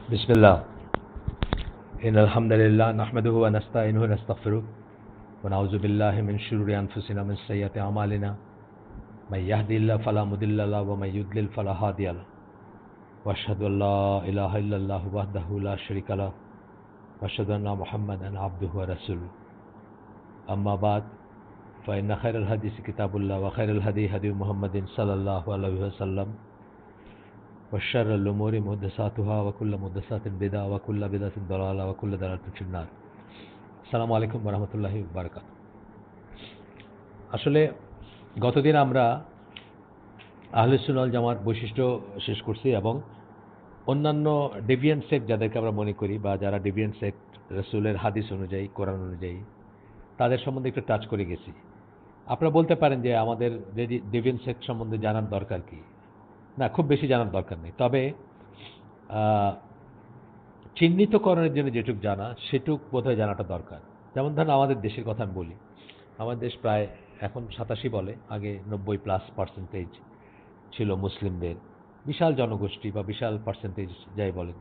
بسم الله إن الحمد لله نحمده ونستعينه ونستغفره ونعوذ بالله من شرور أنفسنا ومن سيئات أعمالنا من يهدي الله فلا مضل له ومن يضلل فلا هادي له وأشهد أن لا إله إلا الله وحده لا شريك له وأشهد أن محمدا عبده ورسوله أما بعد فإن خير الحديث كتاب الله وخير الهدي هدي محمد صلى الله عليه وسلم وشر الأمور محدثاتها وكل محدثات بدعة وكل بدعة ضلالة وكل ضلالة في النار আসসালামু আলাইকুম ওয়া রাহমাতুল্লাহি ওয়া বারাকাতুহু। আসলে গতদিন আমরা আহলে সুন্নাহ ওয়াল জামাত বৈশিষ্ট্য শেষ করছি এবং অন্যান্য ডেভিয়েন্ট সেক্ট যাদেরকে আমরা মনে করি বা যারা ডেভিয়েন্ট সেক্ট রাসূলের হাদিস অনুযায়ী কোরআন অনুযায়ী তাদের সম্বন্ধে একটু টাচ করে গেছি। আপনারা বলতে পারেন যে আমাদের ডেভিয়েন্ট সেক্ট সম্বন্ধে জানার দরকার কি? না, খুব বেশি জানার দরকার নেই, তবে চিহ্নিতকরণের জন্য যেটুক জানা সেটুক বোধহয় জানাটা দরকার। যেমন ধরেন আমাদের দেশের কথা আমি বলি, আমাদের দেশ প্রায় এখন 87 বলে, আগে 90+% ছিল মুসলিমদের বিশাল জনগোষ্ঠী বা বিশাল পার্সেন্টেজ যাই বলেন।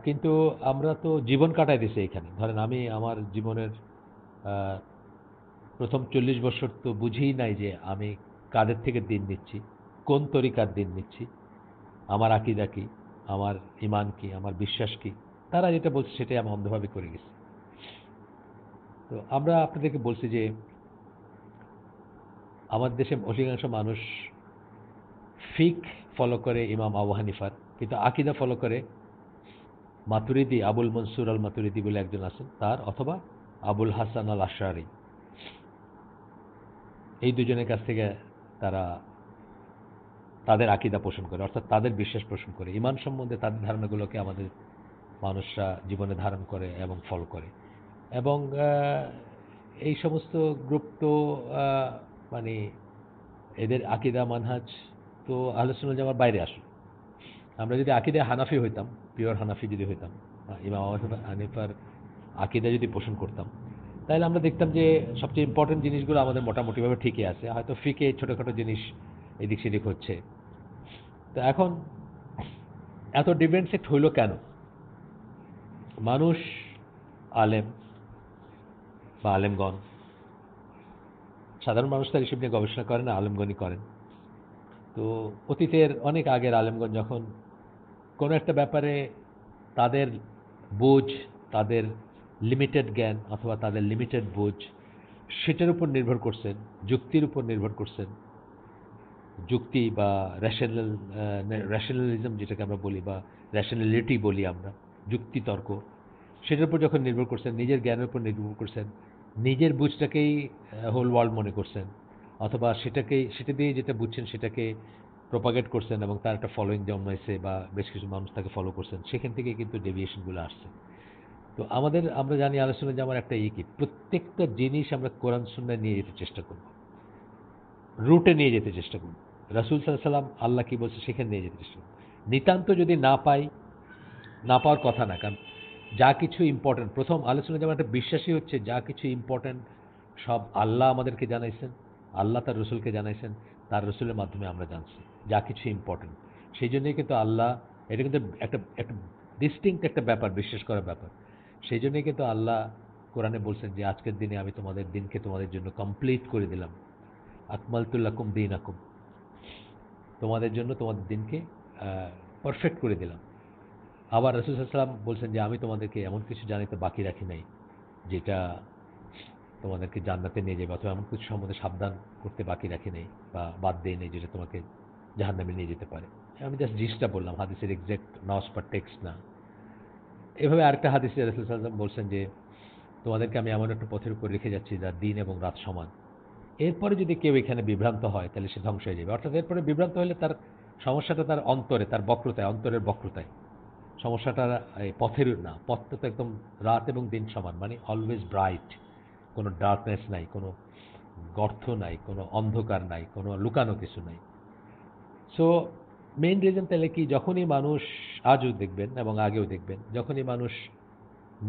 কিন্তু আমরা তো জীবন কাটাই দিছি এখানে। ধরেন আমি আমার জীবনের প্রথম 40 বছর তো বুঝিই নাই যে আমি কাদের থেকে দিন নিচ্ছি, কোন তরিকার দিন নিচ্ছি, আমার আকীদা কি, আমার ঈমান কি, আমার বিশ্বাস কি। তারা যেটা বলছে সেটাই আমি অন্ধভাবে করে গেছি। তো আমরা আপনাদেরকে বলছি যে আমার দেশে অধিকাংশ মানুষ ফিক ফলো করে ইমাম আবু হানিফার, কিন্তু আকীদা ফলো করে মাতুরিদি, আবুল মনসুর আল মাতুরিদি বলে একজন আছেন তার, অথবা আবুল হাসান আল আশআরি। এই দুজনের কাছ থেকে তারা তাদের আকীদা পোষণ করে, অর্থাৎ তাদের বিশ্বাস পোষণ করে। ঈমান সম্বন্ধে তাদের ধারণাগুলোকে আমাদের মানুষরা জীবনে ধারণ করে এবং ফলো করে। এবং এই সমস্ত গ্রুপ তো মানে এদের আকীদা মানহাজ তো আহলে সুন্নাহ ওয়াল জামার বাইরে আসে। আমরা যদি আকীদা হানাফি হইতাম, পিওর হানাফি যদি হইতাম, ইমাম আবু হানিফার আকীদা যদি পোষণ করতাম, তাহলে আমরা দেখতাম যে সবচেয়ে ইম্পর্টেন্ট জিনিসগুলো আমাদের মোটামুটিভাবে ঠিকই আছে, হয়তো ফিকে ছোটোখাটো জিনিস এদিক সেদিক হচ্ছে। তো এখন এত ডিফারেন্ট সেক্ট হইল কেন? মানুষ, আলেম বা আলেমগণ, সাধারণ মানুষ তার এসব নিয়ে গবেষণা করেন না, আলেমগণই করেন। তো অতীতের অনেক আগের আলেমগণ যখন কোনো একটা ব্যাপারে তাদের বুঝ, তাদের লিমিটেড জ্ঞান অথবা তাদের লিমিটেড বুঝ, সেটার উপর নির্ভর করছেন, যুক্তির উপর নির্ভর করছেন, যুক্তি বা রেশনালিজম যেটাকে আমরা বলি বা রেশনালিটি বলি আমরা, যুক্তি তর্ক, সেটার উপর যখন নির্ভর করছেন, নিজের জ্ঞানের উপর নির্ভর করছেন, নিজের বুঝটাকেই হোল ওয়ার্ল্ড মনে করছেন, অথবা সেটা দিয়ে যেটা বুঝছেন সেটাকে প্রপাগেট করছেন এবং তার একটা ফলোয়িং জন্মাইছে বা বেশ কিছু মানুষ তাকে ফলো করছেন, সেখান থেকে কিন্তু ডেভিয়েশনগুলো আসছে। তো আমরা জানি আলোচনা যে আমার একটা কি, প্রত্যেকটা জিনিস আমরা কোরআন সুন্নাহ নিয়ে যেতে চেষ্টা করব, রুটে নিয়ে যেতে চেষ্টা করব। রাসূল সাল্লাল্লাহু আলাইহি ওয়াসাল্লাম আল্লাহ কি বলছে সেখানে নিয়ে যেতে চেষ্টা করব। নিতান্ত যদি না পাই, না পাওয়ার কথা না, কারণ যা কিছু ইম্পর্টেন্ট, প্রথম আলোচনা যেমন একটা বিশ্বাসই হচ্ছে যা কিছু ইম্পর্টেন্ট সব আল্লাহ আমাদেরকে জানাইছেন, আল্লাহ তার রসুলকে জানাইছেন, তার রসুলের মাধ্যমে আমরা জানছি যা কিছু ইম্পর্টেন্ট। সেই জন্যই কিন্তু আল্লাহ, এটা কিন্তু একটা একটা ডিস্টিংক্ট একটা ব্যাপার, বিশ্বাস করার ব্যাপার। সেই জন্যই কিন্তু আল্লাহ কোরআনে বলছেন যে আজকের দিনে আমি তোমাদের দিনকে তোমাদের জন্য কমপ্লিট করে দিলাম, আকমালতু লাকুম দীনাকুম, তোমাদের জন্য তোমাদের দিনকে পারফেক্ট করে দিলাম। আবার রাসূল সাল্লাল্লাহু আলাইহি ওয়াসাল্লাম বলছেন যে আমি তোমাদেরকে এমন কিছু জানাতে বাকি রাখি নাই যেটা তোমাদেরকে জান্নাতে নিয়ে যাবে, অথবা এমন কিছু সম্বন্ধে সাবধান করতে বাকি রাখি নাই বা বাদ দিয়ে নেই যেটা তোমাকে জাহান্নামে নিয়ে যেতে পারে। আমি জাস্ট জিসটা বললাম, হাদিসের এক্সাক্ট নস বা টেক্সট না। এভাবে আরেকটা হাদিসে রাসূল সাল্লাল্লাহু আলাইহি ওয়াসাল্লাম বলছেন যে তোমাদেরকে আমি এমন একটা পথের উপর রেখে যাচ্ছি যার দিন এবং রাত সমান। এরপরে যদি কেউ এখানে বিভ্রান্ত হয় তাহলে সে ধ্বংস হয়ে যাবে। অর্থাৎ এরপরে বিভ্রান্ত হলে তার সমস্যাটা তার অন্তরে, তার বক্রতায়, অন্তরের বক্রতায়। সমস্যাটা এই পথের না, পথটা তো একদম রাত এবং দিন সমান, মানে অলওয়েজ ব্রাইট, কোনো ডার্কনেস নাই, কোনো গর্ত নাই, কোনো অন্ধকার নাই, কোনো লুকানো কিছু নাই। সো মেইন রিজন তাহলে কি, যখনই মানুষ, আজও দেখবেন এবং আগেও দেখবেন, যখনই মানুষ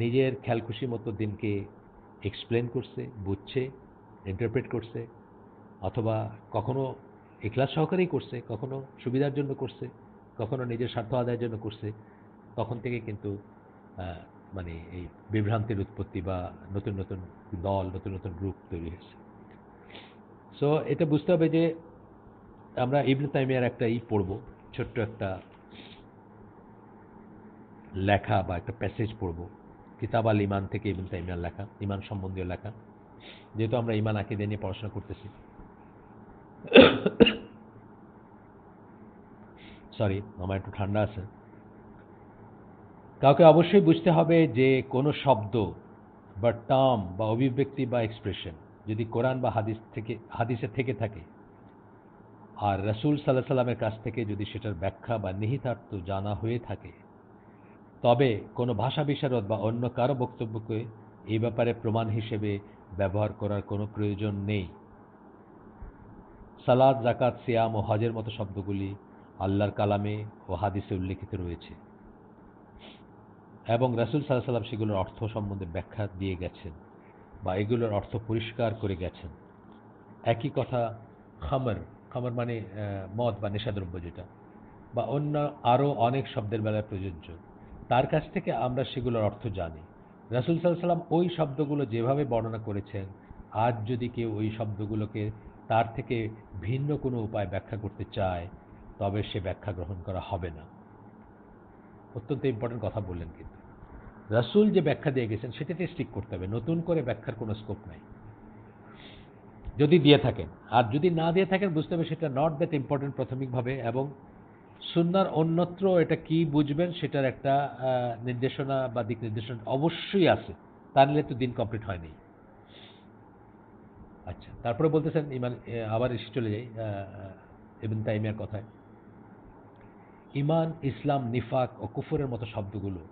নিজের খেয়ালখুশি মতো দিনকে এক্সপ্লেন করছে, বুঝছে, ইন্টারপ্রেট করছে, অথবা কখনো ইখলাস সহকারেই করছে, কখনো সুবিধার জন্য করছে, কখনো নিজের স্বার্থ আদায়ের জন্য করছে, তখন থেকে কিন্তু আহ, মানে এই বিভ্রান্তির উৎপত্তি বা নতুন নতুন দল, নতুন নতুন গ্রুপ তৈরি হয়েছে। সো এটা বুঝতে হবে যে আমরা ইবনে তাইমিয়ার একটা পড়ব, ছোট্ট একটা লেখা বা একটা প্যাসেজ পড়ব, কিতাব আল ইমান থেকে ইবনে তাইমিয়ার লেখা, ইমান সম্বন্ধীয় লেখা। যেহেতু আমরা ইমান আকীদা নিয়ে পড়াশোনা করতেছি, সরি আমার একটু ঠান্ডা আছে। কাউকে অবশ্যই বুঝতে হবে যে কোনো শব্দ বা টার্ম বা অভিব্যক্তি বা এক্সপ্রেশন যদি কোরআন বা হাদিসে থেকে থাকে আর রাসূল সাল্লাল্লাহু আলাইহি সাল্লামের কাছ থেকে যদি সেটার ব্যাখ্যা বা নিহিতার্থ জানা হয়ে থাকে, তবে কোনো ভাষা বিশারদ বা অন্য কারো বক্তব্যকে এই ব্যাপারে প্রমাণ হিসেবে ব্যবহার করার কোনো প্রয়োজন নেই। সালাত, যাকাত, সিয়াম ও হজের মতো শব্দগুলি আল্লাহর কালামে ও হাদিসে উল্লেখিত রয়েছে এবং রাসূল সাল্লাল্লাহু আলাইহি সাল্লাম সেগুলোর অর্থ সম্বন্ধে ব্যাখ্যা দিয়ে গেছেন বা এগুলোর অর্থ পরিষ্কার করে গেছেন। একই কথা খামর, খামর মানে মদ বা নেশাদ্রব্য যেটা, বা অন্য আরও অনেক শব্দের বেলায় প্রযোজ্য। তার কাছ থেকে আমরা সেগুলোর অর্থ জানি। রাসূল সাল্লাল্লাহু আলাইহি সাল্লাম ওই শব্দগুলো যেভাবে বর্ণনা করেছেন, আজ যদি কেউ ওই শব্দগুলোকে তার থেকে ভিন্ন কোনো উপায় ব্যাখ্যা করতে চায়, তবে সে ব্যাখ্যা গ্রহণ করা হবে না। অত্যন্ত ইম্পর্টেন্ট কথা বললেন কিন্তু। রাসূল যে ব্যাখ্যা দিয়ে গেছেন সেটাতে স্টিক করতে হবে, নতুন করে ব্যাখ্যার কোনো স্কোপ নাই যদি দিয়ে থাকেন। আর যদি না দিয়ে থাকেন বুঝতে হবে সেটা নট দ্যাট ইম্পর্টেন্ট প্রাথমিকভাবে, এবং সুন্নাহর অন্যত্র এটা কি বুঝবেন সেটার একটা নির্দেশনা বা দিক নির্দেশনা অবশ্যই আছে, তা নিলে তো দিন কমপ্লিট হয়নি। আচ্ছা, তারপরে বলতেছেন ইমান, আবার এসে চলে যাই ইবনে তাইমিয়ার কথায়। ইমান, ইসলাম, নিফাক ও কুফরের মতো শব্দগুলো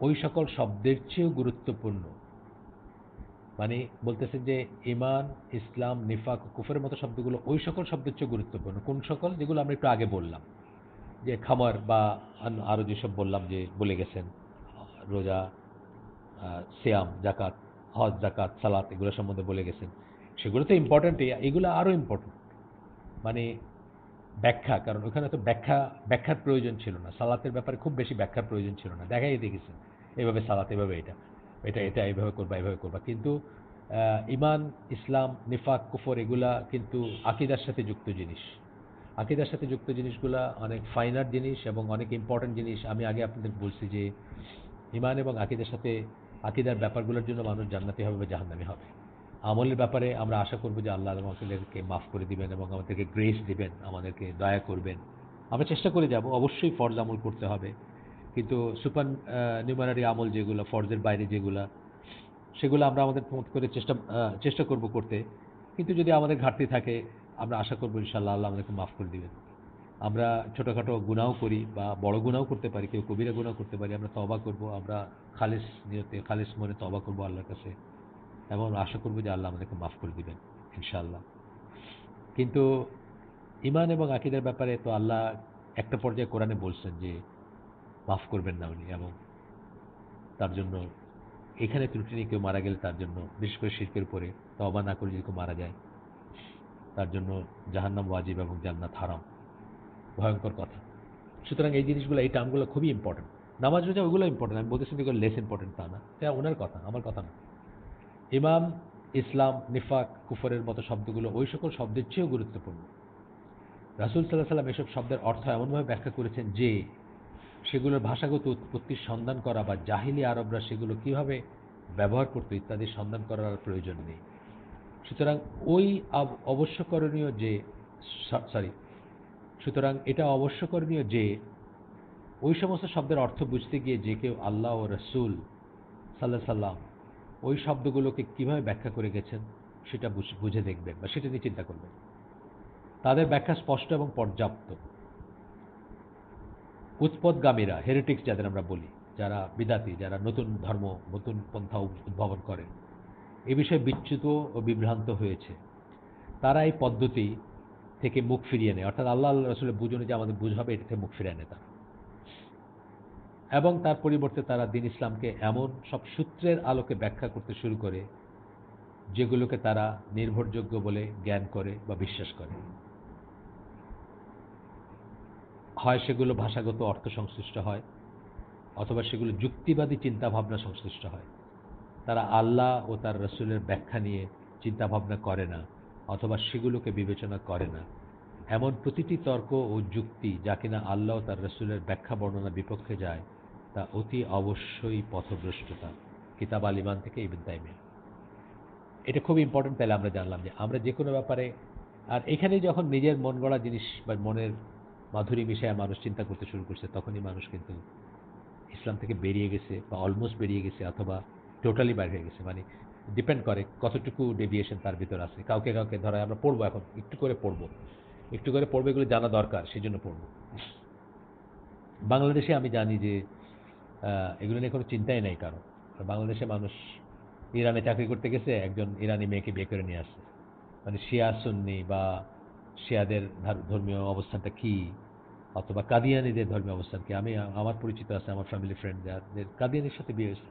ওই সকল শব্দের চেয়েও গুরুত্বপূর্ণ। মানে বলতেছেন যে ইমান, ইসলাম, নিফাক ও কুফরের মতো শব্দগুলো ওই সকল শব্দের চেয়ে গুরুত্বপূর্ণ। কোন সকল? যেগুলো আমরা একটু আগে বললাম, যে খামার বা আরো যেসব বললাম যে বলে গেছেন, রোজা, সিয়াম, জাকাত, হজ, জাকাত, সালাত, এগুলো সম্বন্ধে বলে গেছেন। সেগুলো তো ইম্পর্টেন্টই, এগুলো আরো ইম্পর্টেন্ট। মানে ব্যাখ্যা, কারণ ওখানে তো ব্যাখ্যার প্রয়োজন ছিল না। সালাতের ব্যাপারে খুব বেশি ব্যাখ্যার প্রয়োজন ছিল না, দেখাই দিয়ে গেছেন এভাবে সালাত, এভাবে এটা এটা এটা এইভাবে করবা, এভাবে করবা। কিন্তু ইমান, ইসলাম, নিফাক, কুফর এগুলা কিন্তু আকীদার সাথে যুক্ত জিনিস। আকীদার সাথে যুক্ত জিনিসগুলা অনেক ফাইনার জিনিস এবং অনেক ইম্পর্টেন্ট জিনিস। আমি আগে আপনাদের বলছি যে ইমান এবং আকীদার সাথে, আকীদার ব্যাপারগুলোর জন্য মানুষ জান্নাতি হবে বা জাহান্নামী হবে। আমলের ব্যাপারে আমরা আশা করব যে আল্লাহ আমাদেরকে মাফ করে দিবেন এবং আমাদেরকে গ্রেস দিবেন, আমাদেরকে দয়া করবেন। আমরা চেষ্টা করে যাব, অবশ্যই ফরজ আমল করতে হবে, কিন্তু সুপার নিউমারারি আমল যেগুলো, ফরজের বাইরে যেগুলো, সেগুলো আমরা আমাদের মতো করে চেষ্টা করব করতে। কিন্তু যদি আমাদের ঘাটতি থাকে, আমরা আশা করব ইনশাআল্লাহ আল্লাহ আমাদেরকে মাফ করে দিবেন। আমরা ছোটোখাটো গুনাহও করি বা বড় গুনাহও করতে পারি, কেউ কবিরা গুনাহ করতে পারি, আমরা তওবা করব, আমরা খালিস নিয়তে, খালিস মনে তওবা করব আল্লাহর কাছে এবং আশা করব যে আল্লাহ আমাদেরকে মাফ করে দিবেন ইনশাআল্লাহ। কিন্তু ইমান এবং আকীদার ব্যাপারে তো আল্লাহ একটা পর্যায়ে কোরআনে বলছেন যে মাফ করবেন না উনি, এবং তার জন্য এখানে ত্রুটি নিয়ে কেউ মারা গেলে তার জন্য, বিশেষ করে শিরকের উপরে তওবা না করে যদি কেউ মারা যায়, তার জন্য জাহান্নাম ওয়াজিব এবং জান্নাত হারাম। ভয়ঙ্কর কথা। সুতরাং এই জিনিসগুলো, এই টার্মগুলো খুবই ইম্পর্টেন্ট। নামাজ রোজা ওগুলো ইম্পর্টেন্ট, আমি বলতেছি এগুলো লেস ইম্পর্টেন্ট তা না, এটা ওনার কথা, আমার কথা না। ইমাম, ইসলাম, নিফাক, কুফরের মতো শব্দগুলো ওই সকল শব্দের চেয়েও গুরুত্বপূর্ণ। রাসূল সাল্লাল্লাহু আলাইহি সাল্লাম এসব শব্দের অর্থ এমনভাবে ব্যাখ্যা করেছেন যে সেগুলোর ভাষাগত উৎপত্তির সন্ধান করা বা জাহিলি আরবরা সেগুলো কিভাবে ব্যবহার করত ইত্যাদির সন্ধান করার আর প্রয়োজন নেই। সুতরাং ওই অবশ্যকরণীয় যে, সরি, সুতরাং এটা অবশ্যকরণীয় যে ওই সমস্ত শব্দের অর্থ বুঝতে গিয়ে যে কেউ আল্লাহ ও রাসূল সাল্লাল্লাহু আলাইহি সাল্লাম ওই শব্দগুলোকে কিভাবে ব্যাখ্যা করে গেছেন সেটা বুঝে দেখবেন বা সেটা নিয়ে চিন্তা করবেন। তাদের ব্যাখ্যা স্পষ্ট এবং পর্যাপ্ত। উৎপদগামীরা, হেরিটিক্স যাদের আমরা বলি, যারা বিদাতি, যারা নতুন ধর্ম, নতুন পন্থা উদ্ভাবন করেন, এ বিষয়ে বিচ্যুত ও বিভ্রান্ত হয়েছে। তারা এই পদ্ধতি থেকে মুখ ফিরিয়ে নেয়, অর্থাৎ আল্লাহ আল্লাহ রাসূলের বুঝ অনুযায়ী আমাদের বুঝ হবে, এটা থেকে মুখ ফিরিয়ে নেয় তারা, এবং তার পরিবর্তে তারা দ্বীন ইসলামকে এমন সব সূত্রের আলোকে ব্যাখ্যা করতে শুরু করে যেগুলোকে তারা নির্ভরযোগ্য বলে জ্ঞান করে বা বিশ্বাস করে। হয় সেগুলো ভাষাগত অর্থ সংশ্লিষ্ট হয়, অথবা সেগুলো যুক্তিবাদী চিন্তাভাবনা সংশ্লিষ্ট হয়। তারা আল্লাহ ও তার রসুলের ব্যাখ্যা নিয়ে চিন্তাভাবনা করে না, অথবা সেগুলোকে বিবেচনা করে না। এমন প্রতিটি তর্ক ও যুক্তি যা কিনা আল্লাহ ও তার রসুলের ব্যাখ্যা বর্ণনা বিপক্ষে যায়, তা অতি অবশ্যই পথভ্রষ্টতা। কিতাব আল ইমান থেকে ইবনে তাইমিয়া। এটা খুব ইম্পর্টেন্ট। তাহলে আমরা জানলাম যে আমরা যে কোনো ব্যাপারে, আর এখানে যখন নিজের মন গড়া জিনিস বা মনের মাধুরী মিশায় মানুষ চিন্তা করতে শুরু করছে, তখনই মানুষ কিন্তু ইসলাম থেকে বেরিয়ে গেছে, বা অলমোস্ট বেরিয়ে গেছে, অথবা টোটালি বাইরে হয়ে গেছে। মানে ডিপেন্ড করে কতটুকু ডেভিয়েশন তার ভিতর আছে। কাউকে কাউকে ধরা আমরা পড়বো, এখন একটু করে পড়বো, একটু করে পড়বো, এগুলো জানা দরকার, সেই জন্য পড়বো। বাংলাদেশে আমি জানি যে এগুলো নিয়ে কোনো চিন্তাই নেই কারণ। বাংলাদেশে মানুষ ইরানে চাকরি করতে গেছে, একজন ইরানি মেয়েকে বিয়ে করে নিয়ে আসছে। মানে শিয়া সুন্নি বা শিয়াদের ধর্মীয় অবস্থানটা কি, অথবা কাদিয়ানিদের ধর্মীয় অবস্থান কি। আমি আমার পরিচিত আছে, আমার ফ্যামিলি ফ্রেন্ড যাদের কাদিয়ানির সাথে বিয়ে হয়েছে।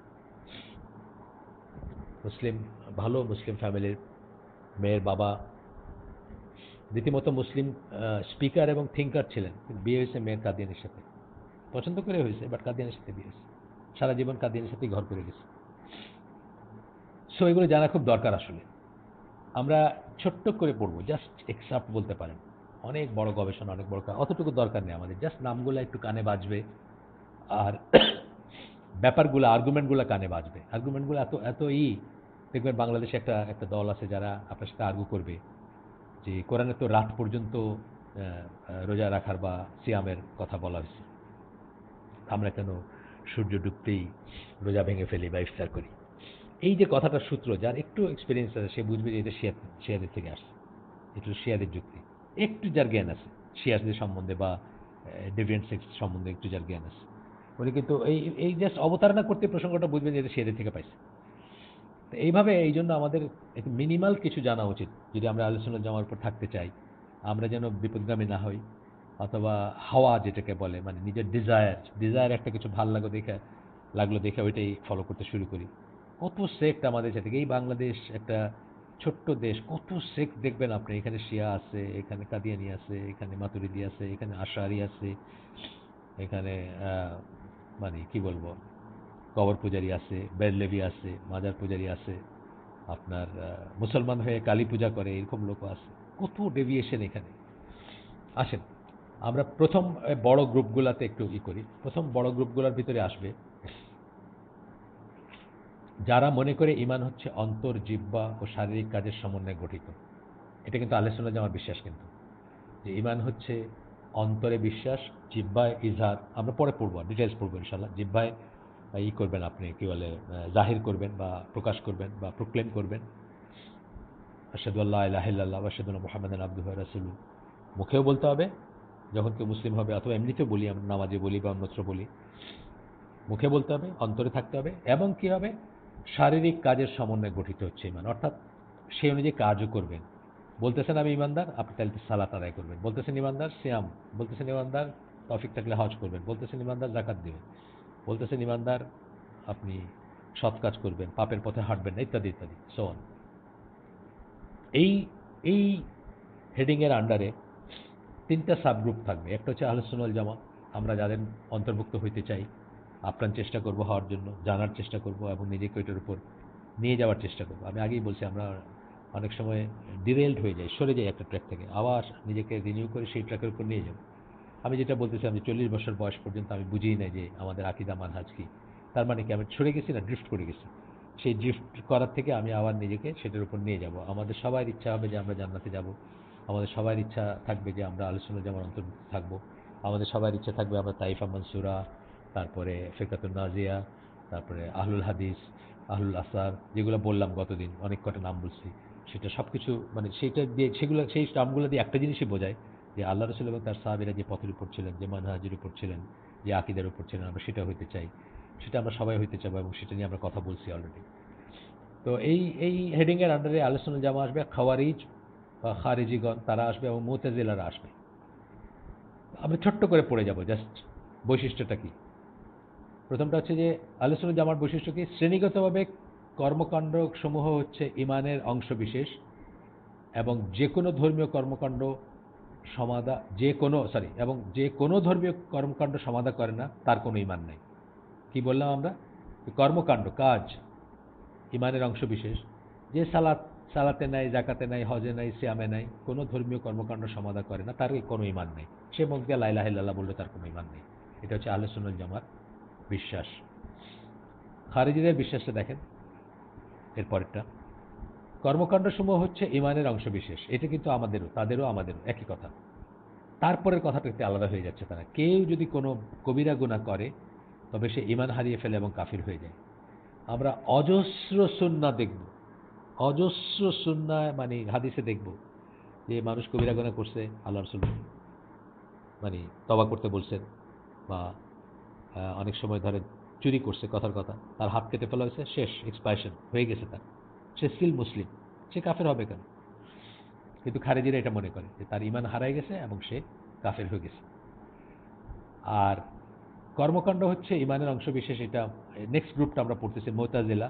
মুসলিম, ভালো মুসলিম ফ্যামিলির মেয়ের বাবা রীতিমতো মুসলিম স্পিকার এবং থিঙ্কার ছিলেন, বিয়ে হয়েছে মেয়ের কাদিয়ানির সাথে। পছন্দ করে হয়েছে, বাট কাদিয়ানির সাথে বিয়ে হয়েছে। সারা জীবন কাদিয়ানির সাথেই ঘর করে গেছে। সো এগুলো জানা খুব দরকার আসলে। আমরা ছোট্ট করে পড়বো, জাস্ট এক্সাপ্ট বলতে পারেন। অনেক বড় গবেষণা, অনেক বড় অতটুকু দরকার নেই আমাদের। জাস্ট নামগুলো একটু কানে বাজবে, আর ব্যাপারগুলো, আর্গুমেন্টগুলো কানে বাজবে। আর্গুমেন্টগুলো এত এত দেখবেন বাংলাদেশে একটা একটা দল আছে যারা আপনার সাথে আর্গু করবে যে কোরআনে তো রাত পর্যন্ত রোজা রাখার বা সিয়ামের কথা বলা হয়েছে, আমরা কেন সূর্য ডুবতেই রোজা ভেঙে ফেলি বা ইফতার করি। এই যে কথাটার সূত্র, যার একটু এক্সপিরিয়েন্স আছে সে বুঝবে যে এটা শিয়াদের থেকে আসছে। এটা শিয়াদের যুক্তি। একটু যার জ্ঞান আছে শিয়াদের সম্বন্ধে বা ডেভিয়েন্ট সেক্স সম্বন্ধে একটু যার জ্ঞান আছে, উনি কিন্তু এই এই জাস্ট অবতারণা করতে প্রসঙ্গটা বুঝবেন যে এটা শিয়াদের থেকে পাইছে। তো এইভাবে এই জন্য আমাদের একটু মিনিমাল কিছু জানা উচিত যদি আমরা আহলে সুন্নাত জামার উপর থাকতে চাই। আমরা যেন বিপদগামী না হই, অথবা হাওয়া যেটাকে বলে, মানে নিজের ডিজায়ার একটা কিছু ভাল লাগলো দেখে ওইটাই ফলো করতে শুরু করি। কত সেক্ট আমাদের সাথে। এই বাংলাদেশ একটা ছোট্ট দেশ, কত সেক্ট দেখবেন আপনি। এখানে শিয়া আছে, এখানে কাদিয়ানি আছে, এখানে মাতুরিদি আছে, এখানে আশারি আছে, এখানে মানে কি বলবো, কবর পূজারি আছে, বেরলেভি আছে, মাজার পূজারি আছে, আপনার মুসলমান হয়ে কালী পূজা করে, এরকম লোকও আছে। কত ডেভিয়েশন এখানে। আসেন আমরা প্রথম বড় গ্রুপগুলোতে একটু করি। প্রথম বড় গ্রুপগুলোর ভিতরে আসবে যারা মনে করে ঈমান হচ্ছে অন্তর, জিহ্বা ও শারীরিক কাজের সমন্বয়ে গঠিত। এটা কিন্তু আহলে সুন্নাত জামার বিশ্বাস, কিন্তু যে ঈমান হচ্ছে অন্তরে বিশ্বাস, জিহ্বায় ইজহার। আমরা পরে পড়বো, ডিটেলস পড়বো ইনশাল্লাহ। জিহ্বায় করবেন আপনি, কি বলে, জাহির করবেন বা প্রকাশ করবেন বা প্রোক্লেম করবেন, আশহাদু আল্লা ইলাহা ইল্লাল্লাহ ওয়া আশহাদু আন্না মুহাম্মাদান আবদুহু ওয়া রাসূলুহু। মুখেও বলতে হবে যখন কেউ মুসলিম হবে, অথবা এমনিতেও বলি, আমরা নামাজে বলি বা অন্যত্র বলি, মুখে বলতে হবে, অন্তরে থাকতে হবে, এবং কি হবে, শারীরিক কাজের সমন্বয়ে গঠিত হচ্ছে ঈমান। অর্থাৎ সেই অনুযায়ী কাজও করবেন। বলতেছেন আমি ইমানদার, আপনি তাহলে সালাত আদায় করবেন। বলতেছেন ইমানদার সিয়াম, বলতেছেন ইমানদার তৌফিক থাকলে হজ করবেন, বলতেছেন ইমানদার যাকাত দিবেন, বলতেছেন ইমানদার আপনি সৎ কাজ করবেন, পাপের পথে হাঁটবেন না, ইত্যাদি ইত্যাদি, সো অন। এই এই হেডিংয়ের আন্ডারে তিনটা সাবগ্রুপ থাকবে। একটা হচ্ছে আহলে সুন্নাত ওয়াল জামাত, আমরা যাদের অন্তর্ভুক্ত হইতে চাই, আপ্রাণ চেষ্টা করব হওয়ার জন্য, জানার চেষ্টা করব এবং নিজেকে ওইটার উপর নিয়ে যাওয়ার চেষ্টা করব। আমি আগেই বলছি, আমরা অনেক সময় ডিরেলড হয়ে যাই, সরে যাই একটা ট্র্যাক থেকে, আবার নিজেকে রিনিউ করে সেই ট্র্যাকের উপর নিয়ে যাব। আমি যেটা বলতেছিলাম যে 40 বছর বয়স পর্যন্ত আমি বুঝিই নাই যে আমাদের আকীদা মানহাজ কি। তার মানে কি, আমি সরে গেছি না, ড্রিফট করে গেছি। সেই ড্রিফট করার থেকে আমি আবার নিজেকে সেটার উপর নিয়ে যাব। আমাদের সবার ইচ্ছা হবে যে আমরা জান্নাতে যাব, আমাদের সবার ইচ্ছা থাকবে যে আমরা আহলে সুন্নাত জামার অন্তর্ভুক্ত থাকব, আমাদের সবার ইচ্ছা থাকবে আমরা তাইফা মানসুরা, তারপরে ফিরকাতুন নাজিয়া, তারপরে আহলুল হাদিস, আহলুল আসার, যেগুলো বললাম গতদিন, অনেক কটা নাম বলছি। সেটা সব কিছু মানে সেইটা দিয়ে, সেগুলো সেই নামগুলো দিয়ে একটা জিনিসই বোঝায় যে আল্লাহ রসুল এবং তার সাহাবীরা যে পথের উপর ছিলেন, যে মানহাজের উপর ছিলেন, যে আকীদার উপর ছিলেন, আমরা সেটা হইতে চাই, সেটা আমরা সবাই হইতে চাবো, এবং সেটা নিয়ে আমরা কথা বলছি অলরেডি। তো এই এই হেডিংয়ের আন্ডারে আহলে সুন্নাত জামাত আসবে, খাওয়ারিজ বা খারিজিগণ তারা আসবে, এবং মুতাজিলারা আসবে। আমরা ছোট্ট করে পড়ে যাব, জাস্ট বৈশিষ্ট্যটা কি। প্রথমটা হচ্ছে যে আহলে সুন্নাত জামার বৈশিষ্ট্য কি, শ্রেণীগতভাবে কর্মকাণ্ড সমূহ হচ্ছে ঈমানের অংশবিশেষ, এবং যে কোনো ধর্মীয় কর্মকাণ্ড যে কোনো ধর্মীয় কর্মকাণ্ড সমাধা করে না তার কোনো ঈমান নাই। কি বললাম আমরা? কর্মকাণ্ড, কাজ ইমানের অংশ বিশেষ। যে সালাতে নাই, জাকাতে নাই, হজে নাই, সিয়ামে নাই, কোনো ধর্মীয় কর্মকাণ্ড সমাধা করে না, তার কোনো ইমান নেই। সে মুখ দিয়ে লা ইলাহা ইল্লাল্লাহ বললে তার কোনো ইমান নেই। এটা হচ্ছে আহলে সুন্নাত ওয়াল জামাত বিশ্বাস। খারিজিদের বিশ্বাসটা দেখেন, এর পরেরটা। কর্মকাণ্ডসমূহ হচ্ছে ইমানের অংশ বিশেষ। এটা কিন্তু আমাদেরও, তাদেরও, আমাদেরও একই কথা। তারপরের কথাটা একটু আলাদা হয়ে যাচ্ছে। তারা কেউ যদি কোনো কবিরা গুনাহ করে তবে সে ইমান হারিয়ে ফেলে এবং কাফির হয়ে যায়। আমরা অজস্র সুন্নাহ দেখব, অজস্র সুন্নাহ মানে হাদিসে দেখব যে মানুষ কবিরা গুনাহ করছে, আল্লাহ রাসূল মানে তওবা করতে বলছেন, বা অনেক সময় ধরেন চুরি করছে, কথার কথা, তার হাত কেটে ফেলা হয়েছে, শেষ, এক্সপায়ারেশন হয়ে গেছে তার, সে স্টিল মুসলিম, সে কাফের হবে কেন? কিন্তু খারেজিরা এটা মনে করে যে তার ইমান হারাই গেছে এবং সে কাফের হয়ে গেছে। আর কর্মকাণ্ড হচ্ছে ইমানের অংশ বিশেষ। এটা নেক্সট গ্রুপটা আমরা পড়তেছি, মুতাজিলা।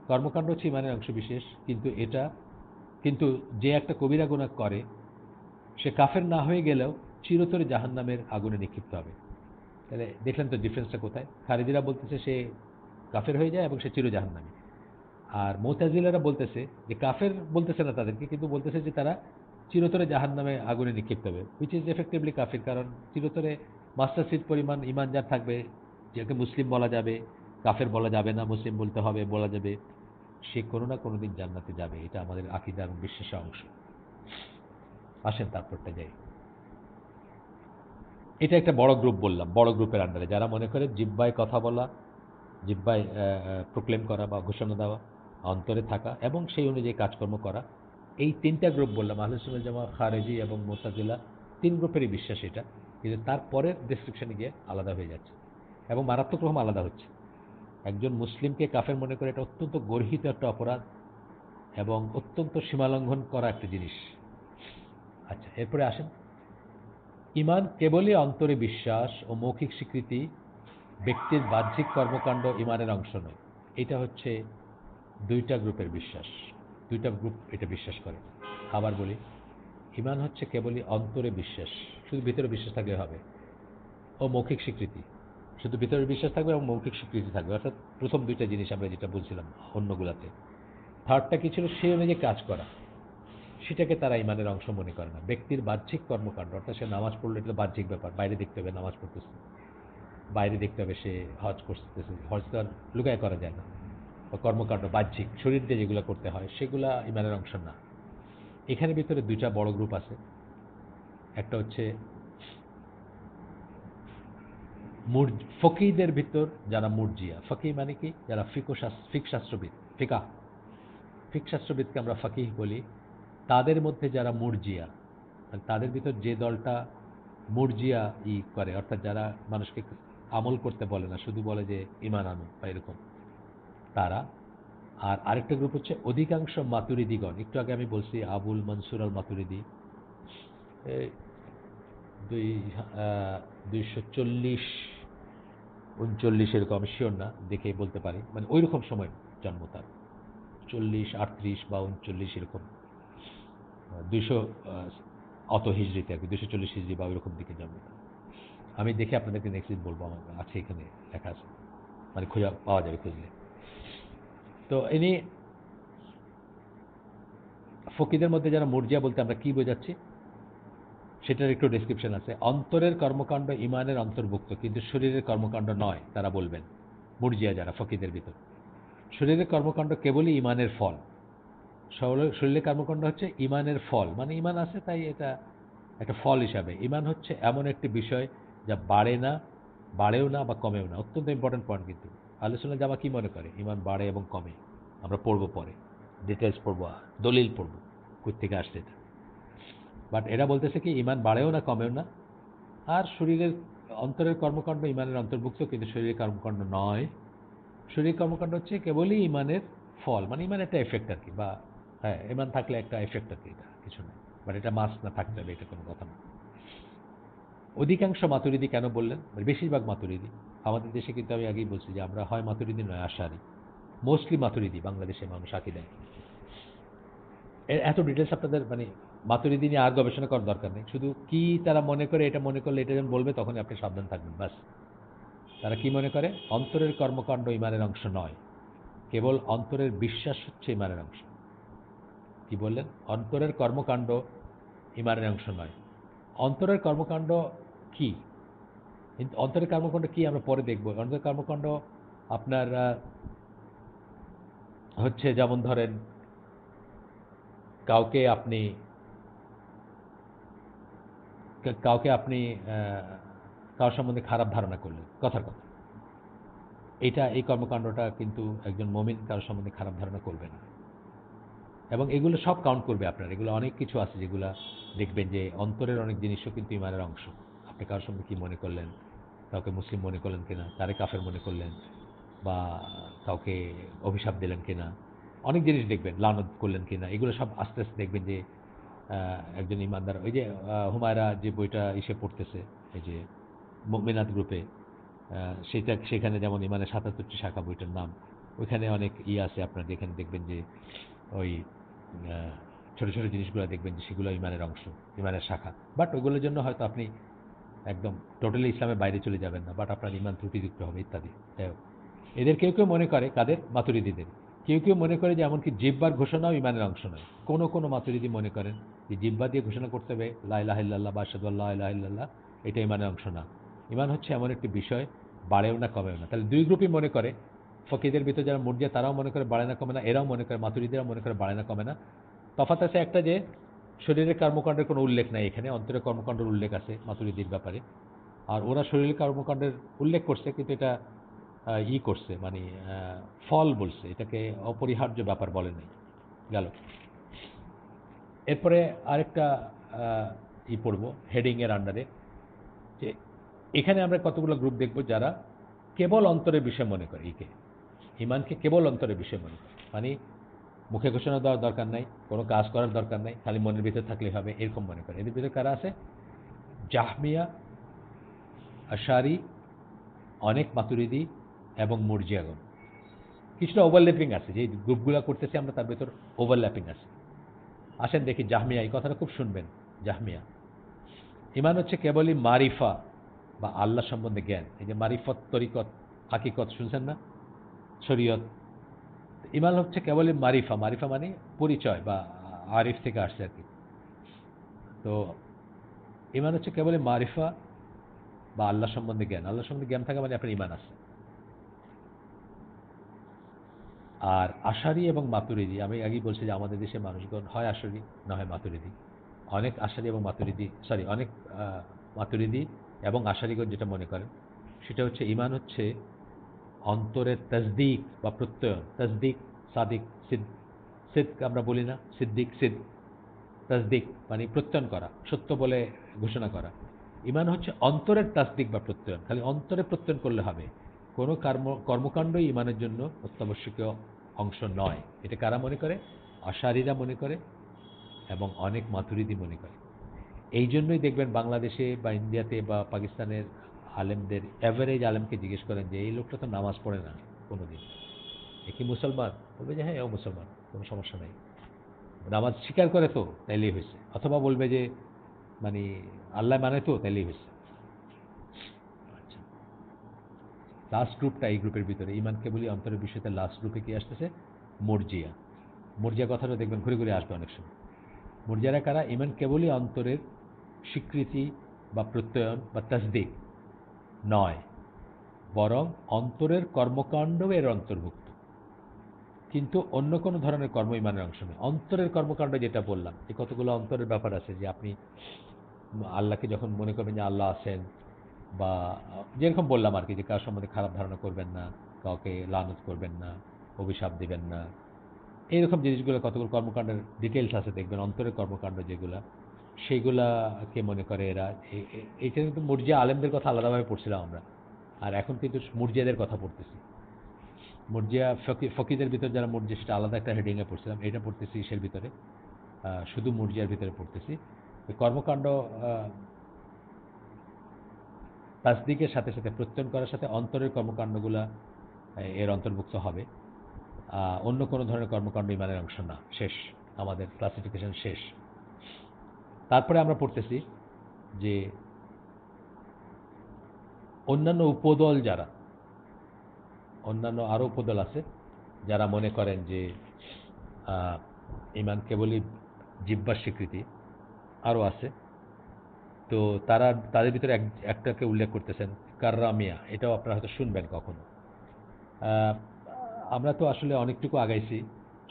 কর্মকাণ্ড হচ্ছে ইমানের অংশ বিশেষ, কিন্তু যে একটা কবিরা গুনাহ করে সে কাফের না হয়ে গেলেও চিরতরে জাহান্নামের আগুনে নিক্ষিপ্ত হবে। তাহলে দেখলেন তো ডিফারেন্সটা কোথায়? খারিজিরা বলতেছে সে কাফের হয়ে যায় এবং সে চির জাহান্নামী। আর মুতাজিলারা বলতেছে যে কাফের বলতেছে না তাদেরকে, কিন্তু বলতেছে যে তারা চিরতরে জাহান্নামে আগুনে নিক্ষিপ্ত হবে, হুইচ ইজ এফেক্টিভলি কাফির। কারণ চিরতরে মাস্টার সিট পরিমাণ ইমান যার থাকবে, যাকে মুসলিম বলা যাবে, কাফের বলা যাবে না, মুসলিম বলতে হবে, বলা যাবে, সে কোনো না কোনো দিন জান্নাতে যাবে। এটা আমাদের আকীদা এবং বিশ্বাসের অংশ। আসেন তারপরটা যাই। এটা একটা বড় গ্রুপ বললাম, বড় গ্রুপের আন্ডারে যারা মনে করে জিহ্বায় কথা বলা, জিহ্বায় প্রোক্লেম করা বা ঘোষণা দেওয়া, অন্তরে থাকা এবং সেই অনুযায়ী কাজকর্ম করা। এই তিনটা গ্রুপ বললাম, আহলে সুন্নাত ওয়াল জামাত, খারেজি এবং মুতাজিলা, তিন গ্রুপেরই বিশ্বাস এটা। কিন্তু তারপরের ডেসক্রিপশনে গিয়ে আলাদা হয়ে যাচ্ছে এবং মারাত্মক রকম আলাদা হচ্ছে। একজন মুসলিমকে কাফের মনে করে, এটা অত্যন্ত গর্হিত একটা অপরাধ এবং অত্যন্ত সীমালঙ্ঘন করা একটা জিনিস। আচ্ছা, এরপরে আসেন, ইমান কেবলই অন্তরে বিশ্বাস ও মৌখিক স্বীকৃতি, ব্যক্তির বাহ্যিক কর্মকাণ্ড ইমানের অংশ নয়। এটা হচ্ছে দুইটা গ্রুপের বিশ্বাস। দুইটা গ্রুপ এটা বিশ্বাস করে। আবার বলি, ইমান হচ্ছে কেবলই অন্তরে বিশ্বাস, শুধু ভিতরে বিশ্বাস থাকলে হবে, ও মৌখিক স্বীকৃতি, শুধু ভিতরে বিশ্বাস থাকবে এবং মৌখিক স্বীকৃতি থাকবে। অর্থাৎ প্রথম দুইটা জিনিস আমরা যেটা বলছিলাম অন্যগুলাতে। থার্ডটা কি ছিল? সেই অনুযায়ী কাজ করা, সেটাকে তারা ইমানের অংশ মনে করে না। ব্যক্তির বাহ্যিক কর্মকাণ্ড, অর্থাৎ সে নামাজ পড়লে এটা বাহ্যিক ব্যাপার, বাইরে দেখতে হবে নামাজ পড়তেছে, বাইরে দেখতে হবে সে হজ করতেছে, হজ তো আর লুকায় করা যায় না, বা কর্মকাণ্ড বাহ্যিক শরীর দিয়ে যেগুলো করতে হয় সেগুলা ইমানের অংশ না। এখানে ভিতরে দুইটা বড় গ্রুপ আছে। একটা হচ্ছে ফকিহদের ভিতর যারা মুরজিয়া। ফকিহ মানে কি? যারা ফিক শাস্ত্রবিদ, ফিক শাস্ত্রবিদকে আমরা ফকিহ বলি। তাদের মধ্যে যারা মুরজিয়া, তাদের ভিতর যে দলটা মুরজিয়া করে, অর্থাৎ যারা মানুষকে আমল করতে বলে না, শুধু বলে যে ইমান আনো বা এরকম, তারা। আর আরেকটা গ্রুপ হচ্ছে অধিকাংশ মাতুরিদিগণ। একটু আগে আমি বলছি আবুল মনসুর আল মাতুরিদি, 240-39 এরকম, আমি শিওর না, দেখে বলতে পারি, মানে ওই রকম সময় জন্ম তার, 40-38 বা 39 এরকম, 200 অত হিজড়িতে আর কি, 240 হিজড়ি বা ওইরকম দিকে জন্ম তার। আমি দেখে আপনাদেরকে নেক্সট দিন বলবো, আমার আছে এখানে লেখা আছে, মানে খোঁজা পাওয়া যাবে খুঁজলে। তো ইনি ফকিদের মধ্যে যারা মুরজিয়া বলতে আমরা কি বোঝাচ্ছি সেটার একটু ডেসক্রিপশন আছে। অন্তরের কর্মকাণ্ড ইমানের অন্তর্ভুক্ত, কিন্তু শরীরের কর্মকাণ্ড নয়, তারা বলবেন মুরজিয়া যারা ফকিদের ভিতর। শরীরের কর্মকাণ্ড কেবলই ইমানের ফল। শরীরের কর্মকাণ্ড হচ্ছে ইমানের ফল, মানে ইমান আছে তাই এটা একটা ফল হিসাবে। ইমান হচ্ছে এমন একটি বিষয় যা বাড়ে না, বাড়েও না বা কমেও না। অত্যন্ত ইম্পর্টেন্ট পয়েন্ট। কিন্তু আহলে সুন্নাত জামাত কি মনে করে? ইমান বাড়ে এবং কমে। আমরা পড়বো পরে, ডিটেলস পড়বো, দলিল পড়বো কই থেকে আসছে এটা। বাট এরা বলতেছে কি ইমান বাড়েও না কমেও না। আর শরীরের অন্তরের কর্মকাণ্ড ইমানের অন্তর্ভুক্ত, কিন্তু শরীরের কর্মকাণ্ড নয়। শরীরের কর্মকাণ্ড হচ্ছে কেবলই ইমানের ফল, মানে ইমান একটা এফেক্ট আর কি, বা হ্যাঁ ইমান থাকলে একটা এফেক্ট আর কি, এটা কিছু না। বাট এটা মাস না থাকতে হবে, এটা কোনো কথা না। অধিকাংশ মাতুরিদি কেন বললেন? বেশিরভাগ মাতুরিদি। আমাদের দেশে কিন্তু আমি আগেই বলছি যে আমরা হয় মাতুরিদি নয় আশারি, মোস্টলি মাতুরিদি বাংলাদেশের মানুষ আকিদায়। এত ডিটেলস আপনাদের মানে মাতুরিদি নিয়ে আর গবেষণা করার দরকার নেই। শুধু কি তারা মনে করে, এটা মনে করলে এটা যখন বলবে তখনই আপনি সাবধান থাকবেন, ব্যাস। তারা কি মনে করে? অন্তরের কর্মকাণ্ড ইমানের অংশ নয়, কেবল অন্তরের বিশ্বাস হচ্ছে ইমানের অংশ। কি বললেন? অন্তরের কর্মকাণ্ড ইমানের অংশ নয়। অন্তরের কর্মকাণ্ড কি? অন্তরের কর্মকাণ্ড কি আমরা পরে দেখব। অন্তরের কর্মকাণ্ড আপনার হচ্ছে, যেমন ধরেন কাউকে আপনি কারোর সম্বন্ধে খারাপ ধারণা করলেন, কথার কথা, এই কর্মকাণ্ডটা কিন্তু একজন মুমিন কারোর সম্বন্ধে খারাপ ধারণা করবে না। এবং এগুলো সব কাউন্ট করবে আপনার। এগুলো অনেক কিছু আছে যেগুলো দেখবেন যে অন্তরের অনেক জিনিসও কিন্তু ইমানের অংশ। আপনি কারোর সঙ্গে কি মনে করলেন, কাউকে মুসলিম মনে করলেন কিনা, তারে কাফের মনে করলেন, বা কাউকে অভিশাপ দিলেন কিনা, অনেক জিনিস দেখবেন, লানত করলেন কিনা, এগুলো সব আস্তে আস্তে দেখবেন যে একজন ইমানদার, ওই যে হুমায়রা যে বইটা এসে পড়তেছে, এই যে মুমিনাত গ্রুপে, সেখানে যেমন ইমানের ৭৭টি শাখা বইটার নাম, ওইখানে অনেক আছে আপনার, যেখানে দেখবেন যে ওই ছোট ছোট জিনিসগুলো দেখবেন যে সেগুলো ইমানের অংশ, ইমানের শাখা। বাট ওইগুলোর জন্য হয়তো আপনি একদম টোটালি ইসলামের বাইরে চলে যাবেন না, বাট আপনার ইমান ত্রুটিযুক্ত হবে ইত্যাদি। এদের কেউ কেউ মনে করে, কাদের? মাতুরিদিদের। কেউ কেউ মনে করে যে এমনকি জিহ্বার ঘোষণাও ইমানের অংশ নয়। কোনো কোনো মাতুরিদি মনে করেন যে জিহ্বা দিয়ে ঘোষণা করতে হবে লা ইলাহা ইল্লাল্লাহ বা আশহাদু আল্লা ইলাহা ইল্লাল্লাহ, এটা ইমানের অংশ না। ইমান হচ্ছে এমন একটি বিষয়, বাড়েও না কমেও না। তাহলে দুই গ্রুপই মনে করে। ফকিদের ভিতরে যারা মুরজিয়া তারাও মনে করে বাড়ে না কমে না, এরাও মনে করে, মাতুরিদিরাও মনে করে বাড়ে না কমে না। তফাৎ আছে একটা, যে শরীরের কর্মকাণ্ডের কোনো উল্লেখ নাই এখানে, অন্তরের কর্মকাণ্ডের উল্লেখ আছে মাতুরিদির ব্যাপারে। আর ওরা শরীরের কর্মকাণ্ডের উল্লেখ করছে, কিন্তু এটা করছে, মানে ফল বলছে, এটাকে অপরিহার্য ব্যাপার বলে নাই। গেল। এরপরে আরেকটা পড়বো হেডিং এর আন্ডারে, যে এখানে আমরা কতগুলো গ্রুপ দেখব যারা কেবল অন্তরের বিষয় মনে করে, ইমানকে কেবল অন্তরের বিষয় মনে করে, মানে মুখে ঘোষণা দেওয়ার দরকার নাই, কোনো কাজ করার দরকার নাই, খালি মনের ভিতরে থাকলেই হবে, এরকম মনে করে। এদের ভিতরে কারা আছে? জাহমিয়া, আশারি, অনেক মাতুরিদি এবং মুরজিয়াগণ। কিছুটা ওভারল্যাপিং আছে, যে গ্রুপগুলো করতেছি আমরা তার ভেতর ওভারল্যাপিং আছে। আসেন দেখি জাহমিয়া, এই কথাটা খুব শুনবেন। জাহমিয়া, ইমান হচ্ছে কেবলই মারিফা বা আল্লাহ সম্বন্ধে জ্ঞান। এই যে মারিফত, তরিকত, হাকিকত শুনছেন না, শরীয়ত। ইমান হচ্ছে কেবলই মারিফা। মারিফা মানে পরিচয়, বা আরিফ থেকে আসছে আর কি। তো ইমান হচ্ছে কেবলই মারিফা বা আল্লাহ সম্বন্ধে জ্ঞান। আল্লাহ সম্বন্ধে জ্ঞান থাকা মানে আপনার ইমান আছে। আর আশারি এবং মাতুরিদি, আমি আগেই বলছি যে আমাদের দেশে মানুষগণ হয় আশারি না হয় মাতুরিদি। অনেক আশারি এবং মাতুরিদি, অনেক মাতুরিদি এবং আশারিগণ যেটা মনে করেন সেটা হচ্ছে ইমান হচ্ছে অন্তরের তাসদিক বা প্রত্যয়ন। তাসদিক, সাদিক, সিদ্ক আমরা বলি না, সিদ্দিক, তাসদিক মানে প্রত্যয়ন করা, সত্য বলে ঘোষণা করা। ইমান হচ্ছে অন্তরের তাসদিক বা প্রত্যয়ন। খালি অন্তরে প্রত্যয়ন করলে হবে, কোনো কর্মকাণ্ডই ইমানের জন্য অত্যাবশ্যকীয় অংশ নয়। এটা কারা মনে করে? আশারিরা মনে করে এবং অনেক মাতুরিদি মনে করে। এই জন্যই দেখবেন বাংলাদেশে বা ইন্ডিয়াতে বা পাকিস্তানের আলেমদের, অ্যাভারেজ আলেমকে জিজ্ঞেস করেন যে এই লোকটা তো নামাজ পড়ে না কোনোদিন, এ কি মুসলমান? বলবে যে হ্যাঁ, ও মুসলমান, কোনো সমস্যা নাই, নামাজ স্বীকার করে তো তাইলেই হয়েছে। অথবা বলবে যে মানে আল্লাহ মানে তো তাইলেই হয়েছে। আচ্ছা, লাস্ট গ্রুপটা, এই গ্রুপের ভিতরে ইমানকে বলি অন্তরের বিষয়তে লাস্ট গ্রুপে কি আসতেছে? মুরজিয়া। মুরজিয়া কথাটা দেখবেন ঘুরে ঘুরে আসবে অনেক সময়। মুরজিয়ারা কারা? ইমান কেবলই অন্তরের স্বীকৃতি বা প্রত্যয়ন বা তাসদিক নয়, বরং অন্তরের কর্মকাণ্ড এর অন্তর্ভুক্ত, কিন্তু অন্য কোনো ধরনের কর্ম ইমানের অংশ নয়। অন্তরের কর্মকাণ্ড যেটা বললাম, যে কতগুলো অন্তরের ব্যাপার আছে, যে আপনি আল্লাহকে যখন মনে করবেন যে আল্লাহ আছেন, বা যেরকম বললাম আর কি, যে কার সম্বন্ধে খারাপ ধারণা করবেন না, কাউকে লানত করবেন না, অভিশাপ দিবেন না, এইরকম জিনিসগুলো কতগুলো কর্মকাণ্ডের ডিটেলস আছে দেখবেন, অন্তরের কর্মকাণ্ড যেগুলা, সেইগুলাকে মনে করে এরা। এইটা কিন্তু মুরজিয়া আলেমদের কথা আলাদাভাবে পড়ছিলাম আমরা, আর এখন কিন্তু মুরজিয়াদের কথা পড়তেছি। মুরজিয়া ফকিদের ভিতরে যারা মুরজিয়া, সেটা আলাদা একটা হেডিংয়ে পড়ছিলাম, এটা পড়তেছি ইসের ভিতরে, শুধু মুরজিয়ার ভিতরে পড়তেছি। কর্মকাণ্ড তাসদিকের সাথে সাথে, প্রত্যয়ন করার সাথে অন্তরের কর্মকাণ্ডগুলা এর অন্তর্ভুক্ত হবে। অন্য কোনো ধরনের কর্মকাণ্ড ইমানের অংশ না। শেষ, আমাদের ক্লাসিফিকেশন শেষ। তারপরে আমরা পড়তেছি যে অন্যান্য উপদল যারা, অন্যান্য আরও উপদল আছে যারা মনে করেন যে ঈমান কেবলই জিহ্বার স্বীকৃতি, আরও আছে। তো তাদের ভিতরে একটাকে উল্লেখ করতেছেন কাররামিয়া, এটাও আপনারা হয়তো শুনবেন কখনো। আহ, আমরা তো আসলে অনেকটুকু আগাইছি,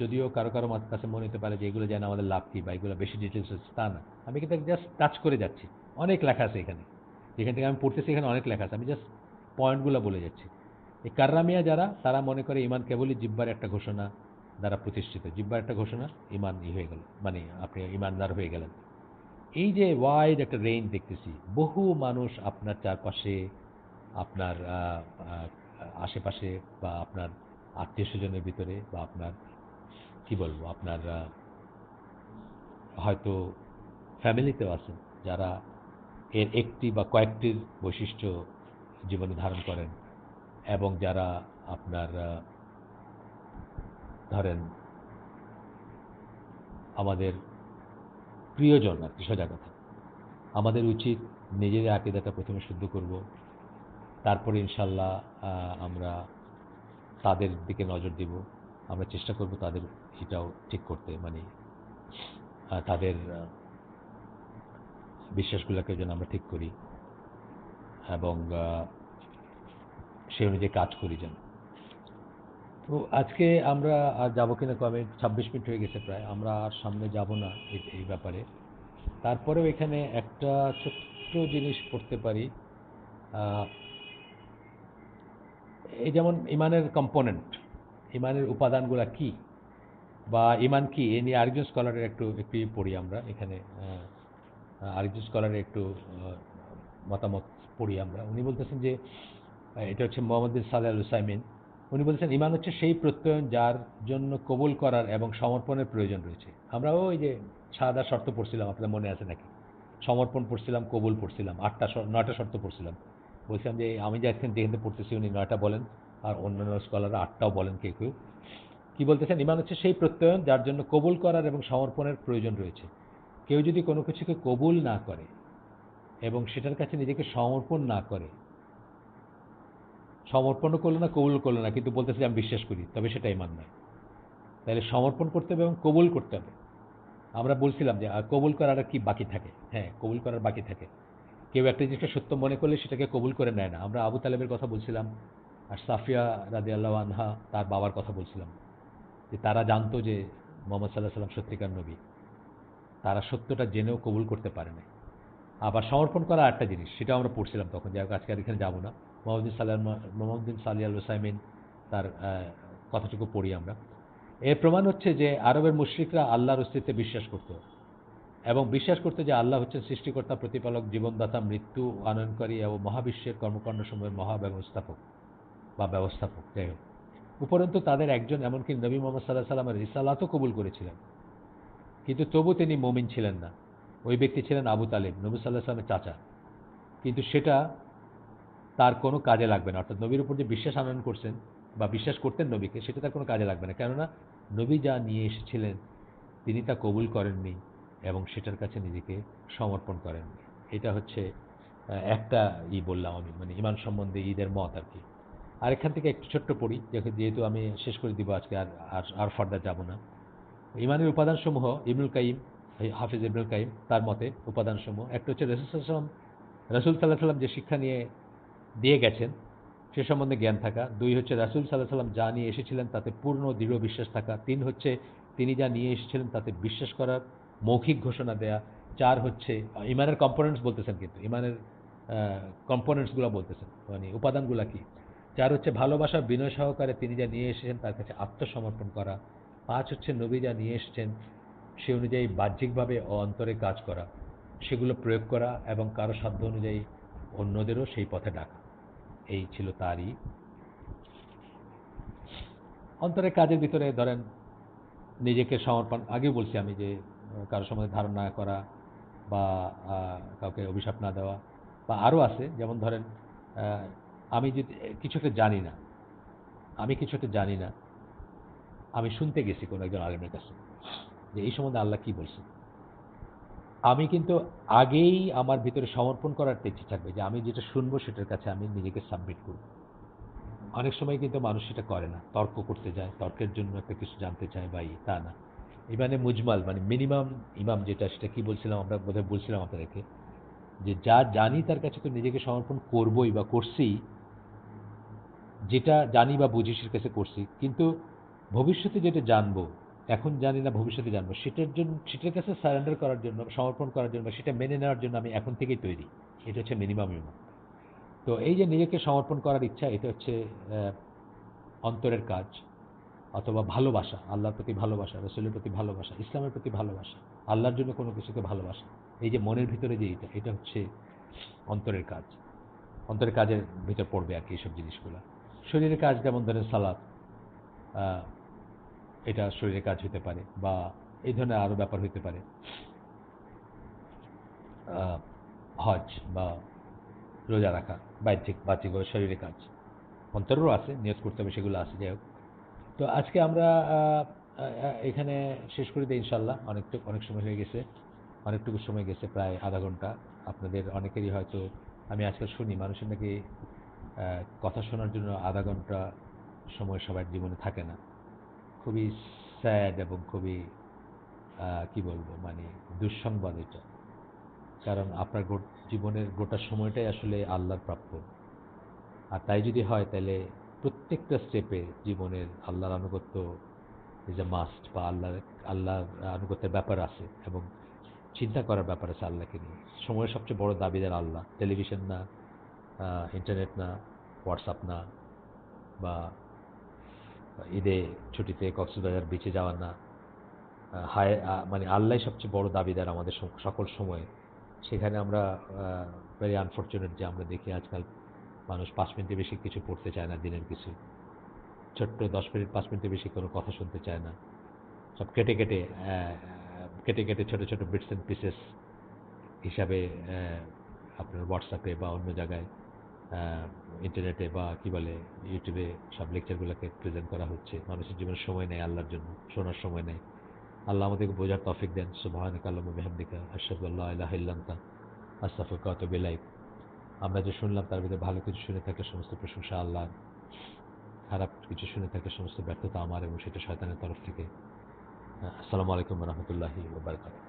যদিও কারো কারো কাছে মনে হতে পারে যে এগুলো যেন আমাদের লাভ কি বা এগুলো বেশি ডিটেলস হচ্ছে, তা না। আমি কিন্তু জাস্ট টাচ করে যাচ্ছি, অনেক লেখা আছে এখানে, যেখান থেকে আমি পড়তেছি এখানে অনেক লেখা আছে, আমি জাস্ট পয়েন্টগুলো বলে যাচ্ছি। এই কাররামিয়া যারা, তারা মনে করে ইমান কেবলই জিব্বার একটা ঘোষণা দ্বারা প্রতিষ্ঠিত, জিব্বার একটা ঘোষণা, ইমান হয়ে গেল, মানে আপনি ইমানদার হয়ে গেলেন। এই যে ওয়াইড একটা রেঞ্জ দেখতেছি, বহু মানুষ আপনার চারপাশে, আপনার আশেপাশে, বা আপনার আত্মীয় স্বজনের ভিতরে, বা আপনার কি বলবো, আপনার হয়তো ফ্যামিলিতেও আছেন যারা এর একটি বা কয়েকটির বৈশিষ্ট্য জীবনে ধারণ করেন, এবং যারা আপনার ধরেন আমাদের প্রিয়জন আর কি। সোজা কথা, আমাদের উচিত নিজেদের আকীদাটা প্রথমে শুদ্ধ করব, তারপরে ইনশাল্লাহ আমরা তাদের দিকে নজর দিব। আমরা চেষ্টা করব তাদের এটাও ঠিক করতে, মানে তাদের বিশ্বাসগুলোকে যেন আমরা ঠিক করি, এবং সেই অনুযায়ী কাজ করি যেন। তো আজকে আমরা আর যাবো কিনা কমে, 26 মিনিট হয়ে গেছে প্রায়, আমরা আর সামনে যাব না এই ব্যাপারে। তারপরেও এখানে একটা ছোট্ট জিনিস পড়তে পারি। এই যেমন ইমানের কম্পোনেন্ট, ইমানের উপাদানগুলো কি, বা ইমান কি, এ নিয়ে আরেকজন স্কলারের একটু পড়ি আমরা এখানে। আরেকজন স্কলারের একটু মতামত পড়ি আমরা। উনি বলতেছেন যে এটা হচ্ছে মোহাম্মদ বিন সালেহ আল উসাইমিন। উনি বলছেন ইমান হচ্ছে সেই প্রত্যয়ন যার জন্য কবুল করার এবং সমর্পণের প্রয়োজন রয়েছে। আমরাও ওই যে 6টা শর্ত পড়ছিলাম, আপনার মনে আছে নাকি? সমর্পণ পড়ছিলাম, কবুল পড়ছিলাম, 9টা শর্ত পড়ছিলাম। বলছিলাম যে আমি যেখানে পড়তেছি উনি 9টা বলেন, আর অন্যান্য স্কলাররা 8টাও বলেন কেউ কেউ। কি বলতেছেন? ইমান হচ্ছে সেই প্রত্যয়ন যার জন্য কবুল করার এবং সমর্পণের প্রয়োজন রয়েছে। কেউ যদি কোনো কিছুকে কবুল না করে এবং সেটার কাছে নিজেকে সমর্পণ না করে, সমর্পণও করলো না, কবুল করলো না, কিন্তু বলতেছে যে আমি বিশ্বাস করি, তবে সেটা ইমান নয়। তাহলে সমর্পণ করতে হবে এবং কবুল করতে হবে। আমরা বলছিলাম যে কবুল করার কি বাকি থাকে? হ্যাঁ, কবুল করার বাকি থাকে। কেউ একটা জিনিসকে সত্য মনে করলে সেটাকে কবুল করে নেয় না। আমরা আবু তালেবের কথা বলছিলাম, আর সাফিয়া রাদিয়াল্লাহু আনহা তার বাবার কথা বলছিলাম, যে তারা জানতো যে মোহাম্মদ সাল্লাহ সাল্লাম সত্যিকার নবী, তারা সত্যটা জেনেও কবুল করতে পারে না। আবার সমর্পণ করা একটা জিনিস, সেটাও আমরা পড়ছিলাম তখন, যাই হোক আজকে আর এখানে যাবো না। মোহাম্মদ বিন সালিহ আল ওসাইমিন তার কথাটুকু পড়ি আমরা। এর প্রমাণ হচ্ছে যে আরবের মুশরিকরা আল্লাহর অস্তিত্বে বিশ্বাস করত, এবং বিশ্বাস করতে যে আল্লাহ হচ্ছেন সৃষ্টিকর্তা, প্রতিপালক, জীবনদাতা, মৃত্যু আনয়নকারী এবং মহাবিশ্বের কর্মকাণ্ডসমূহের মহাব্যবস্থাপক বা ব্যবস্থাপক। যাই হোক, উপরন্তু তাদের একজন, এমনকি নবী মোহাম্মদ সাল্লাহ সাল্লামের রিসালাতও কবুল করেছিলেন, কিন্তু তবু তিনি মুমিন ছিলেন না। ওই ব্যক্তি ছিলেন আবু তালেব, নবী সাল্লাহ সাল্লামের চাচা। কিন্তু সেটা তার কোনো কাজে লাগবে না। অর্থাৎ নবীর উপর যে বিশ্বাস আনয়ন করছেন বা বিশ্বাস করতেন নবীকে, সেটা তার কোনো কাজে লাগবে না, কেননা নবী যা নিয়ে এসেছিলেন তিনি তা কবুল করেননি এবং সেটার কাছে নিজেকে সমর্পণ করেননি। এটা হচ্ছে একটা বললাম আমি, মানে ইমান সম্বন্ধে ঈদের মত আর কি। আর এখান থেকে একটু ছোট্ট পড়ি, যেহেতু আমি শেষ করে দিব আজকে, আর আর ফার্দার যাব না। ইমানের উপাদানসমূহ ইবনুল কাইম, হাফিজ ইবনুল কাইম তার মতে উপাদানসমূহ, একটা হচ্ছে রসুল সাল্লাহ সাল্লাম যে শিক্ষা নিয়ে দিয়ে গেছেন সে সম্বন্ধে জ্ঞান থাকা। 2 হচ্ছে রাসূল সাল্লাল্লাহু আলাইহি ওয়াসাল্লাম যা নিয়ে এসেছিলেন তাতে পূর্ণ দৃঢ় বিশ্বাস থাকা। 3 হচ্ছে তিনি যা নিয়ে এসেছিলেন তাতে বিশ্বাস করার মৌখিক ঘোষণা দেয়া। 4 হচ্ছে ঈমানের কম্পোনেন্টস বলতেছেন, কিন্তু ঈমানের কম্পোনেন্টসগুলো বলতেছেন, মানে উপাদানগুলো কি। 4 হচ্ছে ভালোবাসা, বিনয় সহকারে তিনি যা নিয়ে এসেছেন তার কাছে আত্মসমর্পণ করা। 5 হচ্ছে নবী যা নিয়ে এসেছেন সে অনুযায়ী বাহ্যিকভাবে ও অন্তরে কাজ করা, সেগুলো প্রয়োগ করা এবং কারো সাধ্য অনুযায়ী অন্যদেরও সেই পথে ডাকা। এই ছিল তারই অন্তরের কাজের ভিতরে। ধরেন নিজেকে সমর্পণ, আগেও বলছি আমি যে কারোর সম্বন্ধে ধারণা না করা, বা কাউকে অভিশাপ না দেওয়া, বা আরও আছে। যেমন ধরেন আমি যদি কিছু একটা জানি না, আমি শুনতে গেছি কোনো একজন আলেমের কাছে যে এই সম্বন্ধে আল্লাহ কি বলছেন, আমি কিন্তু আগেই আমার ভিতরে সমর্পণ করার একটা ইচ্ছে থাকবে যে আমি যেটা শুনবো সেটার কাছে আমি নিজেকে সাবমিট করব। অনেক সময় কিন্তু মানুষ সেটা করে না, তর্ক করতে যায়, তর্কের জন্য একটা কিছু জানতে চায় বা তা না। ইমানে মুজমাল মানে মিনিমাম ইমাম যেটা, সেটা কি বলছিলাম আমরা, বোধহয় বলছিলাম আপনাদেরকে, যে যা জানি তার কাছে তো নিজেকে সমর্পণ করবই বা করছি, যেটা জানি বা বুঝি সেটার কাছে করছি। কিন্তু ভবিষ্যতে যেটা জানবো, এখন জানি না ভবিষ্যতে জানবো, সেটার জন্য সেটার কাছে সারেন্ডার করার জন্য, সমর্পণ করার জন্য, বা সেটা মেনে নেওয়ার জন্য আমি এখন থেকেই তৈরি। এটা হচ্ছে মিনিমাম ইমান। তো এই যে নিজেকে সমর্পণ করার ইচ্ছা, এটা হচ্ছে অন্তরের কাজ, অথবা ভালোবাসা, আল্লাহর প্রতি ভালোবাসা, রসুলের প্রতি ভালোবাসা, ইসলামের প্রতি ভালোবাসা, আল্লাহর জন্য কোনো কিছুকে ভালোবাসা। এই যে মনের ভিতরে যে এটা হচ্ছে অন্তরের কাজ। অন্তরের কাজের ভিতর পড়বে আর কি এইসব জিনিসগুলো। শরীরের কাজ যেমন ধরেন সালাত, আহ, এটা শরীরের কাজ হতে পারে, বা এই ধরনের আরও ব্যাপার হতে পারে, আহ, হজ বা রোজা রাখা, বাহ্যিকভাবে শরীরের কাজ। অন্তরেরও আছে, নিয়ত করতে হবে, সেগুলো আছে। যাই হোক, তো আজকে আমরা এখানে শেষ করে দিই ইনশাল্লাহ। অনেক সময় হয়ে গেছে, অনেকটুকু সময় গেছে, প্রায় আধা ঘন্টা। আপনাদের অনেকেরই হয়তো, আমি আজকাল শুনি মানুষের নাকি কথা শোনার জন্য আধা ঘন্টা সময় সবার জীবনে থাকে না। খুবই স্যাড এবং খুবই কি বলবো, মানে দুঃসংবাদ এটা। কারণ আপনার জীবনের গোটা সময়টাই আসলে আল্লাহর প্রাপ্য। আর তাই যদি হয়, তাহলে প্রত্যেকটা স্টেপে জীবনের আল্লাহর আনুগত্য ইজ এ মাস্ট, বা আল্লাহর আনুগত্যের ব্যাপার আছে, এবং চিন্তা করার ব্যাপার আছে আল্লাহকে নিয়ে। সময়ের সবচেয়ে বড় দাবিদার আল্লাহ। টেলিভিশন না, ইন্টারনেট না, হোয়াটসঅ্যাপ না, বা ঈদে ছুটিতে কক্সবাজার বিচে যাওয়ার না। হায় মানে আল্লাহ সবচেয়ে বড় দাবিদার আমাদের সকল সময়ে। সেখানে আমরা ভেরি আনফর্চুনেট যে আমরা দেখি আজকাল মানুষ 5 মিনিটের বেশি কিছু পড়তে চায় না, দিনের কিছু ছোট্ট 10 মিনিট, 5 মিনিটের বেশি কোনো কথা শুনতে চায় না। সব কেটে কেটে কেটে কেটে ছোট ছোট বিটস অ্যান্ড পিসেস হিসাবে আপনার হোয়াটসঅ্যাপে বা অন্য জায়গায়, ইন্টারনেটে বা কি বলে ইউটিউবে সব লেকচারগুলোকে প্রেজেন্ট করা হচ্ছে। মানুষের জীবনে সময় নেই, আল্লাহর জন্য শোনার সময় নেই। আল্লাহ আমাদেরকে বোঝার তৌফিক দেন। সুবহানাকা আল্লাহুম্মা বিহামদিকা আশহাদু আল্লা ইলাহা ইল্লা আনতা আস্তাগফিরুকা ওয়া আতুবু ইলাইক। আমরা যে শুনলাম তার ভিতরে ভালো কিছু শুনে থাকলে সমস্ত প্রশংসা আল্লাহর, খারাপ কিছু শুনে থাকলে সমস্ত ব্যর্থতা আমার, এবং সেটা শয়তানের তরফ থেকে। আসসালামু আলাইকুম ওয়া রাহমাতুল্লাহি ওয়া বারাকাতুহু।